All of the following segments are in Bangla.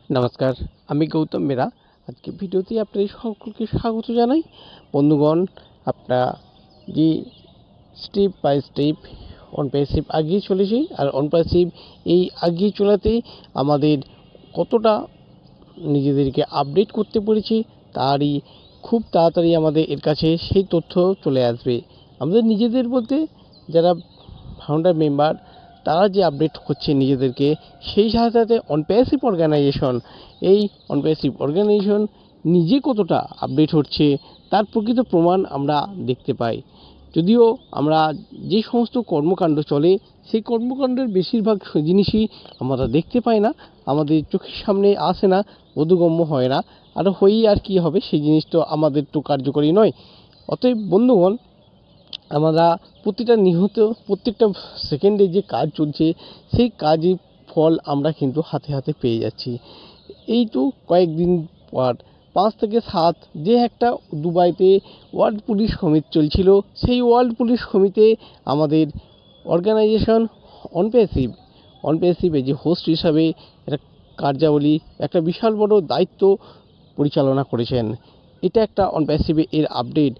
নমস্কার, আমি গৌতম মেরা। আজকে ভিডিওতে আপনাদের সকলকে স্বাগত জানাই। বন্ধুগণ, আপনারা যে step by step on passive এগিয়ে চলেছি, আর অন প্যাসিভ এই এগিয়ে চলাতে আমাদের কতটা নিজেদেরকে আপডেট করতে পেরেছি তারই খুব তাড়াতাড়ি আমাদের এর কাছে সেই তথ্য চলে আসবে। আমাদের নিজেদের বলতে যারা ফাউন্ডার মেম্বার তারা যে আপডেট করছে নিজেদেরকে, সেই সাথে সাথে অনপ্যাসিভ অর্গানাইজেশন, এই অনপ্যাসিভ অর্গানাইজেশন নিজে কতটা আপডেট হচ্ছে তার প্রকৃত প্রমাণ আমরা দেখতে পাই। যদিও আমরা যে সমস্ত কর্মকাণ্ড চলে সেই কর্মকাণ্ডের বেশিরভাগ জিনিসই আমরা দেখতে পাই না, আমাদের চোখের সামনে আসে না, বোধগম্য হয় না, আর হয়েই আর কি হবে, সেই জিনিস তো আমাদের তো কার্যকরী নয়। অতএব বন্ধুগণ, আমরা প্রত্যেকটা সেকেন্ডে যে কাজ চলছে সেই কাজের ফল আমরা কিন্তু হাতে হাতে পেয়ে যাচ্ছি। এই তো কয়েকদিন পর 5 থেকে 7 যে একটা দুবাইতে ওয়ার্ল্ড পুলিশ সমিট চলছিল, সেই ওয়ার্ল্ড পুলিশ সমিটে আমাদের অর্গানাইজেশন অনপ্যাসিভে যে হোস্ট হিসাবে একটা কার্যাবলী, একটা বিশাল বড় দায়িত্ব পরিচালনা করেছেন। এটা একটা অনপ্যাসিভে এর আপডেট।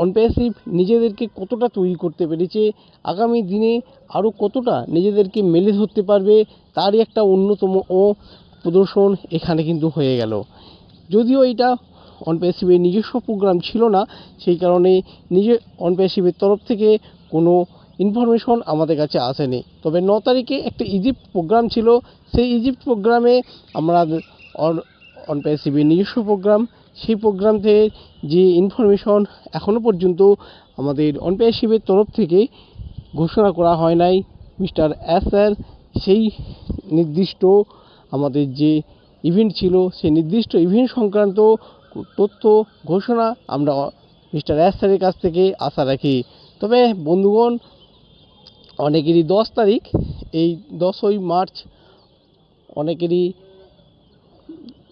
অনপ্যাসিভ নিজেদেরকে কতটা তৈরি করতে পেরেছে, আগামী দিনে আরও কতটা নিজেদেরকে মেলে ধরতে পারবে তারই একটা অন্যতম প্রদর্শন এখানে কিন্তু হয়ে গেল। যদিও এটা অনপ্যাসিভের নিজস্ব প্রোগ্রাম ছিল না, সেই কারণে অনপ্যাসিভের তরফ থেকে কোনো ইনফরমেশন আমাদের কাছে আসেনি। তবে 9 তারিখে একটা ইজিপ্ট প্রোগ্রাম ছিল, সেই ইজিপ্ট প্রোগ্রামে আমরা অনপ্যাসিভের নিজস্ব প্রোগ্রাম, সেই প্রোগ্রাম থেকে যে ইনফরমেশন এখনও পর্যন্ত আমাদের অনপ্যাসিভের তরফ থেকে ঘোষণা করা হয় নাই, মিস্টার অ্যাসার সেই নির্দিষ্ট আমাদের যে ইভেন্ট ছিল সেই নির্দিষ্ট ইভেন্ট সংক্রান্ত তথ্য ঘোষণা আমরা মিস্টার অ্যাসারের কাছ থেকে আশা রাখি। তবে বন্ধুগণ, অনেকেরই 10 তারিখ, এই 10ই মার্চ অনেকেরই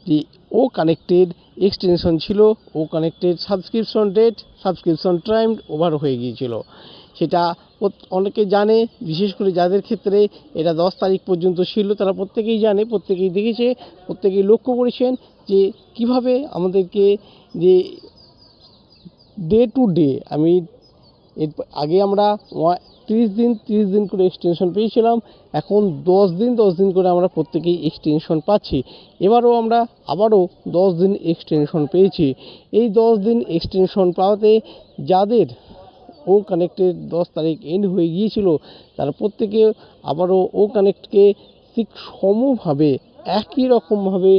যে ও কানেক্টেড এক্সটেনশন ছিল, ও কানেক্টেড সাবস্ক্রিপশন টাইম ওভার হয়ে গিয়েছিল। সেটা অনেকে জানে, বিশেষ করে যাদের ক্ষেত্রে এটা 10 তারিখ পর্যন্ত ছিল তারা প্রত্যেকেই জানে, প্রত্যেকেই দেখেছে, প্রত্যেকেই লক্ষ্য করেছেন যে কিভাবে আমাদেরকে যে ডে টু ডে, আমি এর আগে আমরা 30 দিন করে এক্সটেনশন পেয়েছিলাম, এখন 10 দিন করে আমরা প্রত্যেকেই এক্সটেনশন পাচ্ছি। এবারও আমরা আবারও 10 দিন এক্সটেনশন পেয়েছি। এই 10 দিন এক্সটেনশন পাওয়াতে যাদের ও কানেক্টেড 10 তারিখ এন্ড হয়ে গিয়েছিল তারা প্রত্যেকে আবারও ও কানেক্টকে ঠিক সমভাবে একই রকমভাবে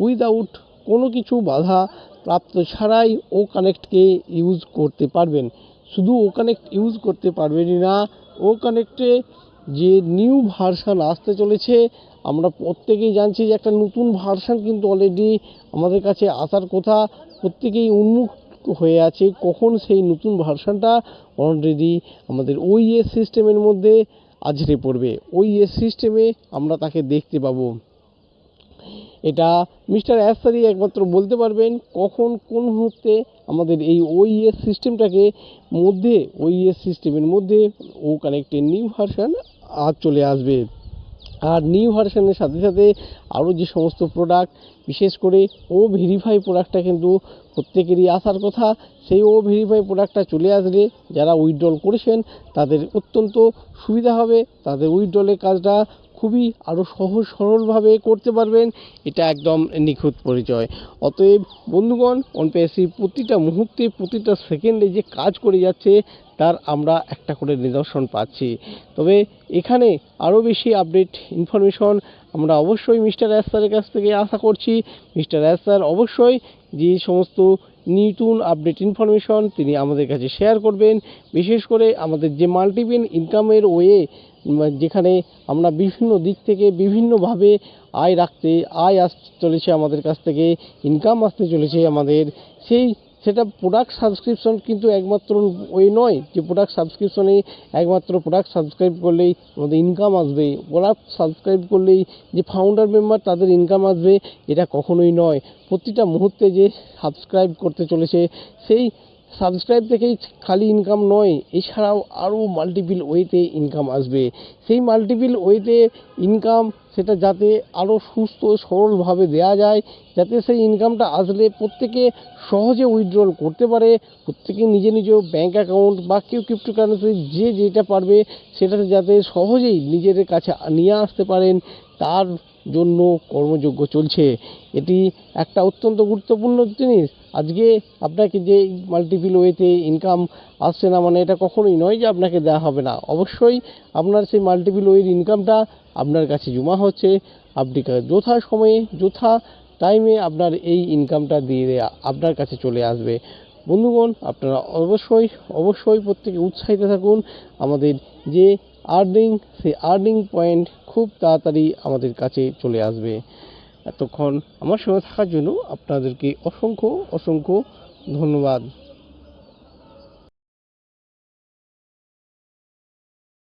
উইদাউট কোনো কিছু বাধা প্রাপ্ত ছাড়াই ও কানেক্টকে ইউজ করতে পারবেন। শুধু ও কানেক্ট ইউজ করতে পারবেনই না, ও কানেক্টে যে নিউ ভার্সান আসতে চলেছে, আমরা প্রত্যেকেই জানছি যে একটা নতুন ভার্সান কিন্তু অলরেডি আমাদের কাছে আসার কথা, প্রত্যেকেই উন্মুখ হয়ে আছে কখন সেই নতুন ভার্সানটা অলরেডি আমাদের ওইএস সিস্টেমের মধ্যে আছড়ে পড়বে, ওইএস সিস্টেমে আমরা তাকে দেখতে পাবো। এটা মিস্টার অ্যাসারি একমাত্র বলতে পারবেন কখন কোন মুহূর্তে আমাদের এই ওইএস সিস্টেমের মধ্যে ও কানেক্টের নিউ ভার্সান চলে আসবে। আর নিউ ভার্সানের সাথে সাথে আরও যে সমস্ত প্রোডাক্ট, বিশেষ করে ও ভেরিফাই প্রোডাক্টটা কিন্তু প্রত্যেকেরই আসার কথা, সেই ও ভেরিফাই প্রোডাক্টটা চলে আসলে যারা উইথড্রল করেছেন তাদের অত্যন্ত সুবিধা হবে, তাদের উইথড্রলের কাজটা খুবই আরও সহজ সরলভাবে করতে পারবেন। এটা একদম নিখুঁত পরিচয়। অতএব বন্ধুগণ, অনপ্যাসিভ প্রতিটা মুহূর্তে প্রতিটা সেকেন্ডে যে কাজ করে যাচ্ছে তার আমরা একটা করে নিদর্শন পাচ্ছি। তবে এখানে আরও বেশি আপডেট ইনফরমেশন আমরা অবশ্যই মিস্টার অ্যাসারের কাছ থেকে আশা করছি। মিস্টার অ্যাসার অবশ্যই যে সমস্ত নতুন আপডেট ইনফরমেশন তিনি আমাদের কাছে শেয়ার করবেন, বিশেষ করে আমাদের যে মাল্টিপল ইনকামের ওয়ে, যেখানে আমরা বিভিন্ন দিক থেকে বিভিন্নভাবে আয় আসতে চলেছে আমাদের কাছ থেকে, ইনকাম আসতে চলেছে আমাদের, সেটা প্রোডাক্ট সাবস্ক্রিপশন কিন্তু একমাত্র ওই নয় যে প্রোডাক্ট সাবস্ক্রিপশনে একমাত্র প্রোডাক্ট সাবস্ক্রাইব করলেই আমাদের ইনকাম আসবে, প্রোডাক্ট সাবস্ক্রাইব করলেই যে ফাউন্ডার মেম্বার তাদের ইনকাম আসবে, এটা কখনোই নয়। প্রতিটা মুহূর্তে যে সাবস্ক্রাইব করতে চলেছে সেই সাবস্ক্রাইব থেকেই খালি ইনকাম নয়, এছাড়াও আরও মাল্টিপল ওয়েতে ইনকাম আসবে। সেই মাল্টিপল ওয়েতে ইনকাম সেটা যাতে আরও সুস্থ সরলভাবে দেওয়া যায়, যাতে সেই ইনকামটা আসলে প্রত্যেকে সহজে উইথড্রল করতে পারে, প্রত্যেকে নিজে ব্যাঙ্ক অ্যাকাউন্ট বা কেউ ক্রিপ্টোকারেন্সি যে যেটা পারবে সেটাতে যাতে সহজেই নিজেদের কাছে নিয়ে আসতে পারেন, তার জন্য কর্মযজ্ঞ চলছে। এটি একটা অত্যন্ত গুরুত্বপূর্ণ জিনিস। আজকে আপনাকে যে মাল্টিপল ওয়েতে ইনকাম আসছে না মানে এটা কখনোই নয় যে আপনাকে দেওয়া হবে না। অবশ্যই আপনার সেই মাল্টিপল ওয়ের ইনকামটা আপনার কাছে জমা হচ্ছে, আপনি যথা সময়ে যথা টাইমে আপনার এই ইনকামটা দিয়ে দেয়া আপনার কাছে চলে আসবে। বন্ধুগণ, আপনারা অবশ্যই প্রত্যেকে উৎসাহিত থাকুন। আমাদের যে সেই আর্নিং পয়েন্ট খুব তাড়াতাড়ি আমাদের কাছে চলে আসবে। এতক্ষণ আমার সঙ্গে থাকার জন্য আপনাদেরকে অসংখ্য ধন্যবাদ।